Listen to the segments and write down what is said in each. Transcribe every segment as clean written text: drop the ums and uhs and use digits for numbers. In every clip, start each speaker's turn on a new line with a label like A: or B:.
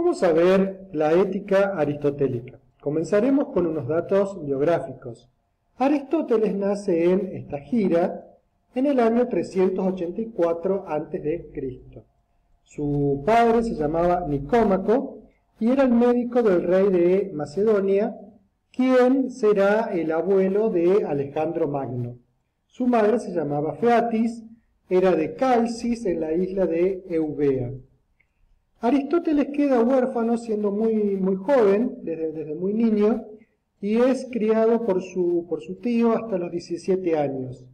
A: Vamos a ver la ética aristotélica. Comenzaremos con unos datos biográficos. Aristóteles nace en Estagira en el año 384 a.C. Su padre se llamaba Nicómaco y era el médico del rey de Macedonia, quien será el abuelo de Alejandro Magno. Su madre se llamaba Featis, era de Calcis en la isla de Eubea. Aristóteles queda huérfano siendo muy joven, desde muy niño, y es criado por su tío hasta los 17 años.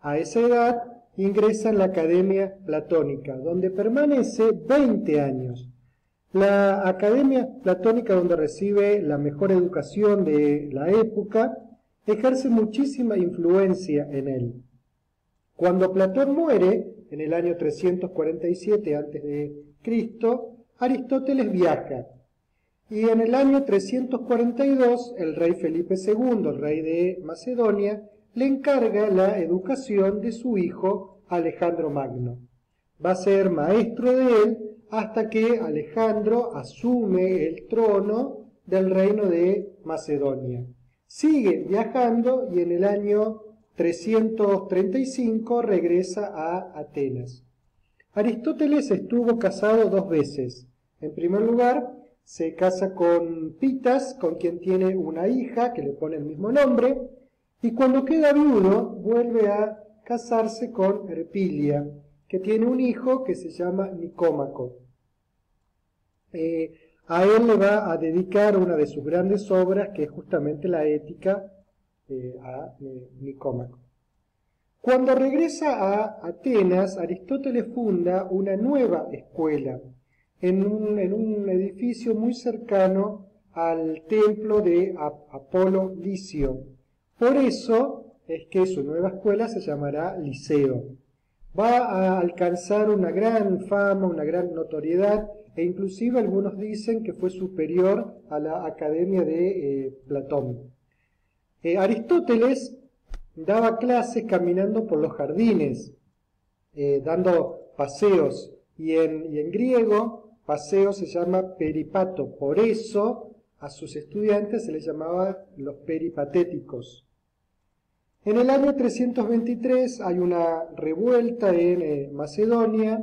A: A esa edad ingresa en la Academia Platónica, donde permanece 20 años. La Academia Platónica, donde recibe la mejor educación de la época, ejerce muchísima influencia en él. Cuando Platón muere, en el año 347 a.C., Aristóteles viaja. Y en el año 342, el rey Felipe II, el rey de Macedonia, le encarga la educación de su hijo Alejandro Magno. Va a ser maestro de él hasta que Alejandro asume el trono del reino de Macedonia. Sigue viajando y en el año 335 regresa a Atenas. Aristóteles estuvo casado 2 veces. En primer lugar, se casa con Pitas, con quien tiene una hija que le pone el mismo nombre, y cuando queda viudo vuelve a casarse con Herpilia, que tiene un hijo que se llama Nicómaco. A él le va a dedicar una de sus grandes obras, que es justamente la Ética, a Nicómaco. Cuando regresa a Atenas, Aristóteles funda una nueva escuela en un edificio muy cercano al templo de Apolo Licio. Por eso es que su nueva escuela se llamará Liceo. Va a alcanzar una gran fama, una gran notoriedad, e inclusive algunos dicen que fue superior a la Academia de Platón. Aristóteles daba clases caminando por los jardines, dando paseos, y en griego paseo se llama peripato, por eso a sus estudiantes se les llamaba los peripatéticos. En el año 323 hay una revuelta en Macedonia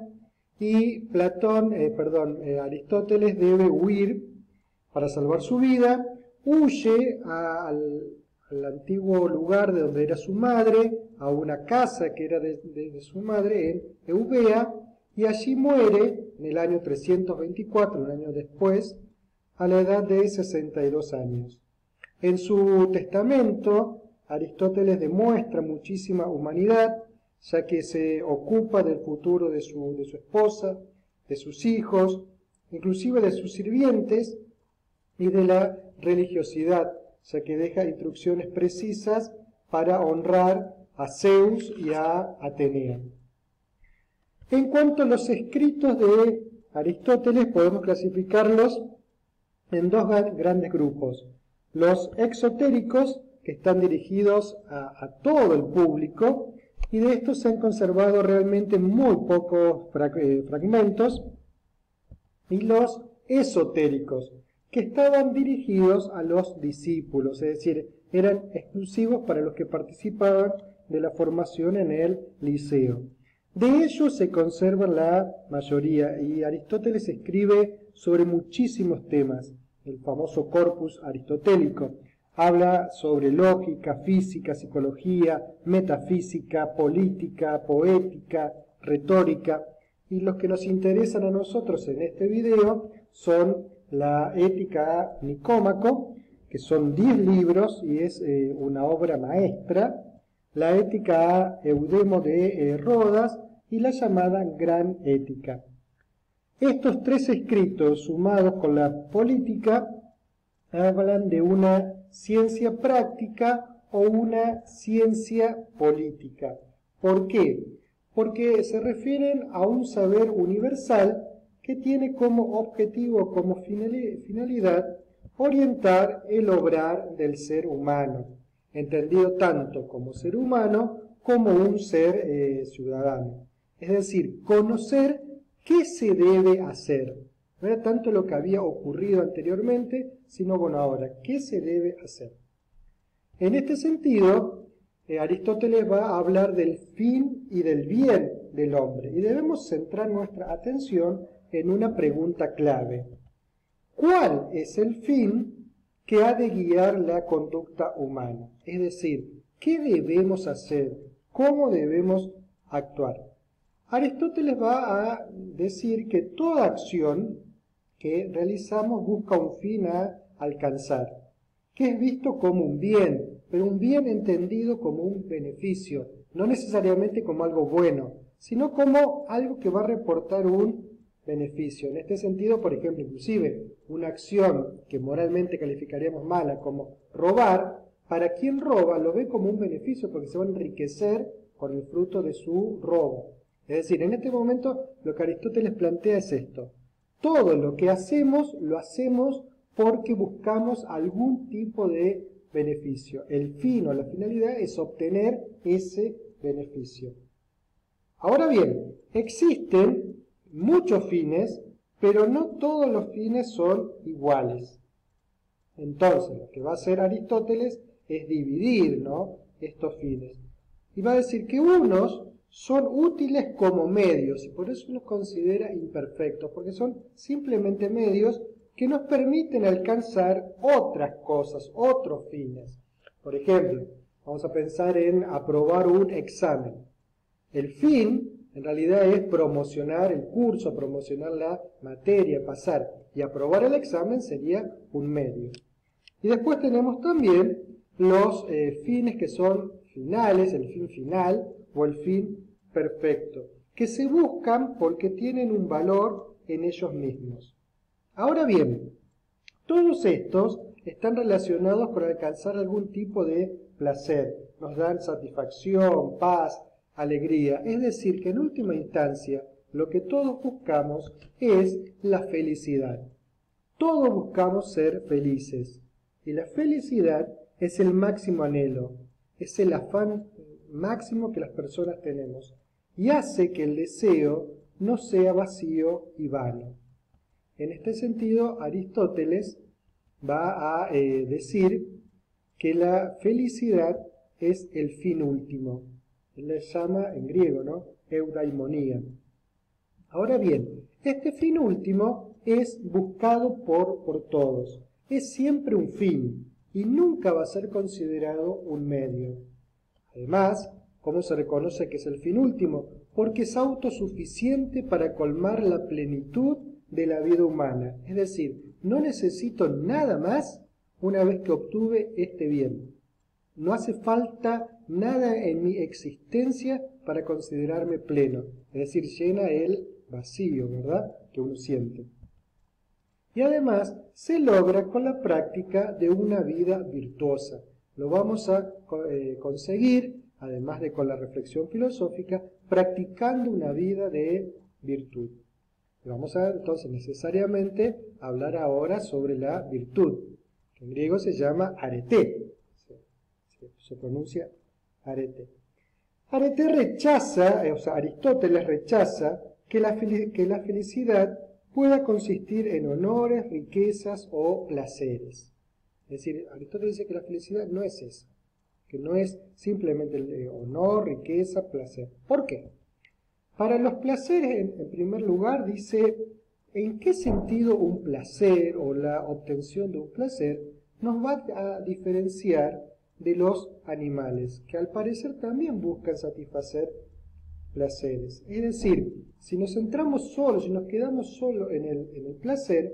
A: y Aristóteles debe huir para salvar su vida, huye al antiguo lugar de donde era su madre, a una casa que era de su madre en Eubea, y allí muere en el año 324, un año después, a la edad de 62 años. En su testamento, Aristóteles demuestra muchísima humanidad, ya que se ocupa del futuro de su esposa, de sus hijos, inclusive de sus sirvientes, y de la religiosidad, ya que deja instrucciones precisas para honrar a Zeus y a Atenea. En cuanto a los escritos de Aristóteles, podemos clasificarlos en 2 grandes grupos. Los exotéricos, que están dirigidos a todo el público, y de estos se han conservado realmente muy pocos fragmentos, y los esotéricos, que estaban dirigidos a los discípulos, es decir, eran exclusivos para los que participaban de la formación en el liceo. De ellos se conserva la mayoría, y Aristóteles escribe sobre muchísimos temas. El famoso corpus aristotélico habla sobre lógica, física, psicología, metafísica, política, poética, retórica, y los que nos interesan a nosotros en este video son la Ética a Nicómaco, que son 10 libros y es una obra maestra, la Ética a Eudemo de Rodas y la llamada Gran Ética. Estos 3 escritos, sumados con la política, hablan de una ciencia práctica o una ciencia política. ¿Por qué? Porque se refieren a un saber universal que tiene como objetivo, como finalidad, orientar el obrar del ser humano, entendido tanto como ser humano como un ser ciudadano. Es decir, conocer qué se debe hacer, No era tanto lo que había ocurrido anteriormente, sino bueno, ahora, ¿qué se debe hacer? En este sentido, Aristóteles va a hablar del fin y del bien del hombre, y debemos centrar nuestra atención en una pregunta clave. ¿Cuál es el fin que ha de guiar la conducta humana? Es decir, ¿qué debemos hacer? ¿Cómo debemos actuar? Aristóteles va a decir que toda acción que realizamos busca un fin a alcanzar, que es visto como un bien, pero un bien entendido como un beneficio, no necesariamente como algo bueno, sino como algo que va a reportar un beneficio. En este sentido, por ejemplo, inclusive una acción que moralmente calificaríamos mala como robar, para quien roba lo ve como un beneficio porque se va a enriquecer con el fruto de su robo. Es decir, en este momento lo que Aristóteles plantea es esto. Todo lo que hacemos, lo hacemos porque buscamos algún tipo de beneficio. El fin o la finalidad es obtener ese beneficio. Ahora bien, existen muchos fines, pero no todos los fines son iguales. Entonces, lo que va a hacer Aristóteles es dividir, ¿no?, estos fines. Y va a decir que unos son útiles como medios, y por eso los considera imperfectos, porque son simplemente medios que nos permiten alcanzar otras cosas, otros fines. Por ejemplo, vamos a pensar en aprobar un examen. El fin, en realidad, es promocionar el curso, promocionar la materia, pasar, y aprobar el examen sería un medio. Y después tenemos también los fines que son finales, el fin final o el fin perfecto, que se buscan porque tienen un valor en ellos mismos. Ahora bien, todos estos están relacionados con alcanzar algún tipo de placer, nos dan satisfacción, paz, alegría, es decir, que en última instancia lo que todos buscamos es la felicidad. Todos buscamos ser felices y la felicidad es el máximo anhelo, es el afán máximo que las personas tenemos y hace que el deseo no sea vacío y vano. En este sentido, Aristóteles va a decir que la felicidad es el fin último. Él le llama en griego, ¿no?, eudaimonía. Ahora bien, este fin último es buscado por todos. Es siempre un fin y nunca va a ser considerado un medio. Además, ¿cómo se reconoce que es el fin último? Porque es autosuficiente para colmar la plenitud de la vida humana. Es decir, no necesito nada más una vez que obtuve este bien. No hace falta nada en mi existencia para considerarme pleno. Es decir, llena el vacío, ¿verdad?, que uno siente. Y además se logra con la práctica de una vida virtuosa. Lo vamos a conseguir, además de con la reflexión filosófica, practicando una vida de virtud. Y vamos a entonces necesariamente hablar ahora sobre la virtud, que en griego se llama arete. Se pronuncia arete. Arete rechaza, Aristóteles rechaza que la felicidad pueda consistir en honores, riquezas o placeres. Es decir, Aristóteles dice que la felicidad no es eso, que no es simplemente el honor, riqueza, placer. ¿Por qué? Para los placeres, en primer lugar, dice, ¿en qué sentido un placer o la obtención de un placer nos va a diferenciar de los animales, que al parecer también buscan satisfacer placeres? Es decir, si nos centramos solo, si nos quedamos solo en el placer,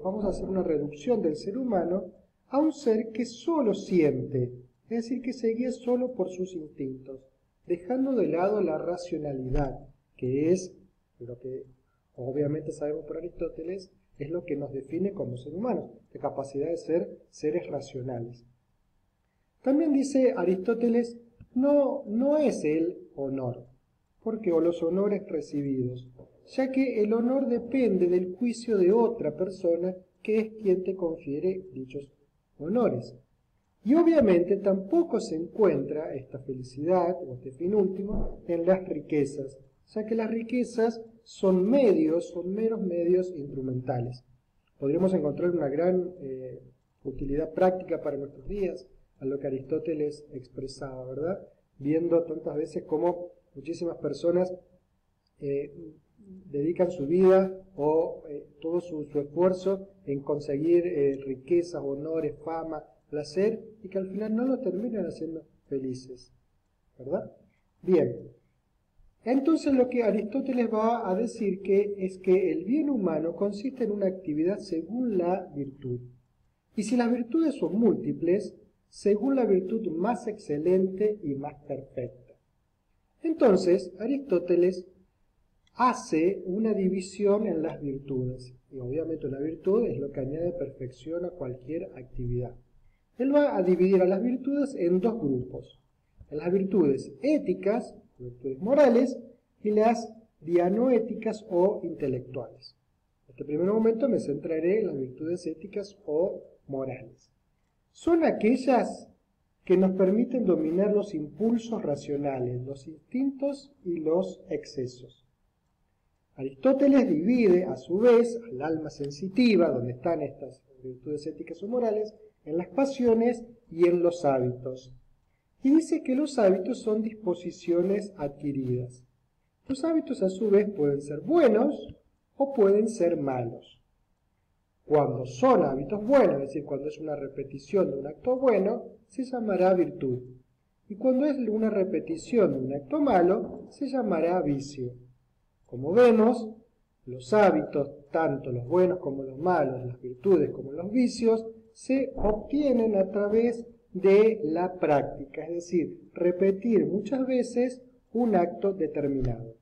A: vamos a hacer una reducción del ser humano a un ser que solo siente, es decir, que se guía solo por sus instintos, dejando de lado la racionalidad, que es lo que obviamente sabemos por Aristóteles, es lo que nos define como seres humanos, la capacidad de ser seres racionales. También dice Aristóteles, no es el honor, porque o los honores recibidos, ya que el honor depende del juicio de otra persona que es quien te confiere dichos honores. Y obviamente tampoco se encuentra esta felicidad o este fin último en las riquezas, ya que las riquezas son medios, son meros medios instrumentales. Podríamos encontrar una gran utilidad práctica para nuestros días a lo que Aristóteles expresaba, ¿verdad? Viendo tantas veces cómo muchísimas personas dedican su vida o todo su esfuerzo en conseguir riquezas, honores, fama, placer, y que al final no lo terminan haciendo felices, ¿verdad? Bien, entonces lo que Aristóteles va a decir es que el bien humano consiste en una actividad según la virtud. Y si las virtudes son múltiples, según la virtud más excelente y más perfecta. Entonces, Aristóteles hace una división en las virtudes. Y obviamente una virtud es lo que añade perfección a cualquier actividad. Él va a dividir a las virtudes en dos grupos. En las virtudes éticas, virtudes morales, y las dianoéticas o intelectuales. En este primer momento me centraré en las virtudes éticas o morales. Son aquellas que nos permiten dominar los impulsos racionales, los instintos y los excesos. Aristóteles divide, a su vez, al alma sensitiva, donde están estas virtudes éticas o morales, en las pasiones y en los hábitos. Y dice que los hábitos son disposiciones adquiridas. Los hábitos, a su vez, pueden ser buenos o pueden ser malos. Cuando son hábitos buenos, es decir, cuando es una repetición de un acto bueno, se llamará virtud. Y cuando es una repetición de un acto malo, se llamará vicio. Como vemos, los hábitos, tanto los buenos como los malos, las virtudes como los vicios, se obtienen a través de la práctica, es decir, repetir muchas veces un acto determinado.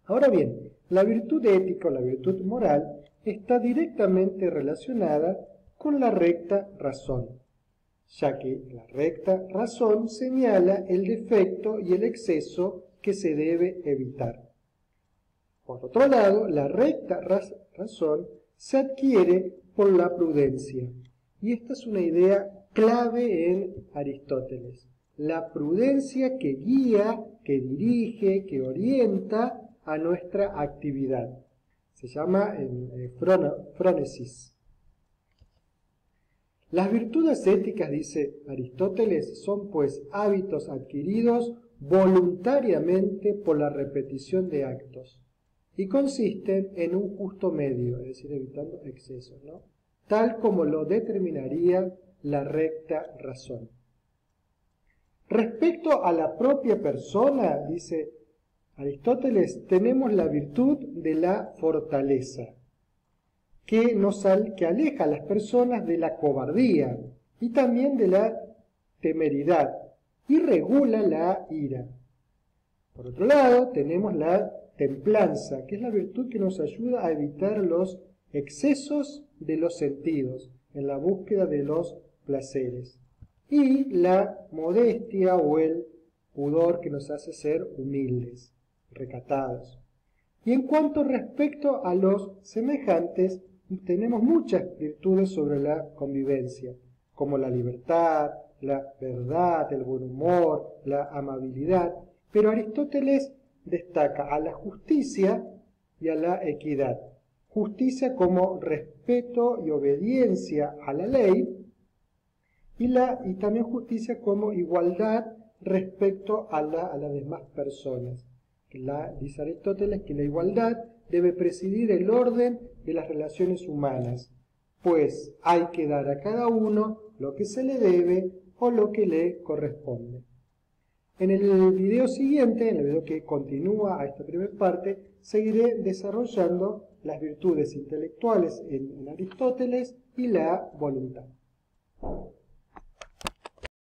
A: Ahora bien, la virtud ética o la virtud moral está directamente relacionada con la recta razón, ya que la recta razón señala el defecto y el exceso que se debe evitar. Por otro lado, la recta razón se adquiere por la prudencia, y esta es una idea clave en Aristóteles. La prudencia que guía, que dirige, que orienta a nuestra actividad. Se llama frónesis. Las virtudes éticas, dice Aristóteles, son pues hábitos adquiridos voluntariamente por la repetición de actos y consisten en un justo medio, es decir, evitando excesos, ¿no? Tal como lo determinaría la recta razón. Respecto a la propia persona, dice Aristóteles, tenemos la virtud de la fortaleza, que aleja a las personas de la cobardía y también de la temeridad y regula la ira. Por otro lado, tenemos la templanza, que es la virtud que nos ayuda a evitar los excesos de los sentidos en la búsqueda de los placeres, y la modestia o el pudor que nos hace ser humildes, recatados. Y en cuanto respecto a los semejantes, tenemos muchas virtudes sobre la convivencia, como la libertad, la verdad, el buen humor, la amabilidad, pero Aristóteles destaca a la justicia y a la equidad. Justicia como respeto y obediencia a la ley, y también justicia como igualdad respecto a las demás personas. Dice Aristóteles que la igualdad debe presidir el orden de las relaciones humanas, pues hay que dar a cada uno lo que se le debe o lo que le corresponde. En el video siguiente, en el video que continúa a esta primera parte, seguiré desarrollando las virtudes intelectuales en Aristóteles y la voluntad.